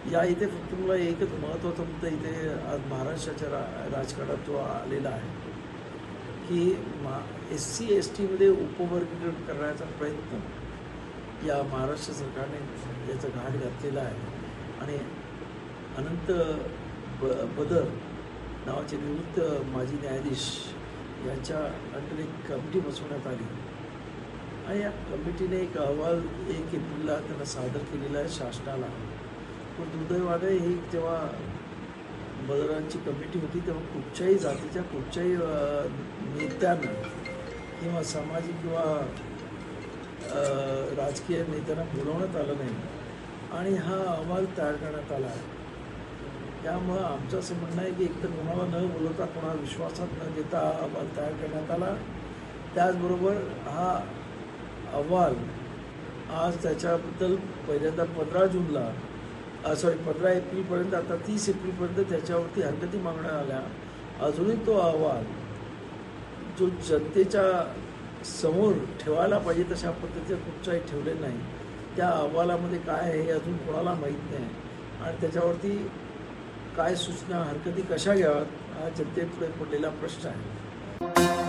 या इथे फक्त मला एकच महत्त्वाचा मुद्दा इथे आज महाराष्ट्राच्या राजकारणात जो आलेला आहे की SC ST मध्ये उपवर्गीकरण करण्याचा प्रयत्न या महाराष्ट्र सरकारने याचा घाट घातलेला आहे आणि अनंत बदर नावाचे निवृत्त माजी न्यायाधीश यांच्या अंडर एक कमिटी बसवण्यात आली आणि या कमिटीने एक अहवाल 1 एप्रिलला त्यांना सादर केलेला आहे शासनाला. पण दुर्दैवाने ही जेव्हा बदरांची कमिटी होती तेव्हा कुठच्याही जातीच्या कुठच्याही नेत्यांना किंवा सामाजिक किंवा राजकीय नेत्यांना बोलवण्यात आलं नाही आणि हा अहवाल तयार करण्यात आला आहे. त्यामुळं आमचं असं म्हणणं आहे की एकतर कोणाला न बोलवता कोणाला विश्वासात न घेता हा अहवाल तयार करण्यात आला. त्याचबरोबर हा अहवाल आज त्याच्याबद्दल पहिल्यांदा 15 जूनला 15 एप्रिलपर्यंत आता 30 एप्रिलपर्यंत त्याच्यावरती हरकती मागण्यात आल्या. अजूनही तो अहवाल जो जनतेच्या समोर ठेवायला पाहिजे तशा पद्धतीचं कुठचाही ठेवले नाही. त्या अहवालामध्ये काय आहे हे अजून कोणाला माहीत नाही आणि त्याच्यावरती काय सूचना हरकती कशा घ्याव्यात हा जनतेपुढे पडलेला प्रश्न आहे.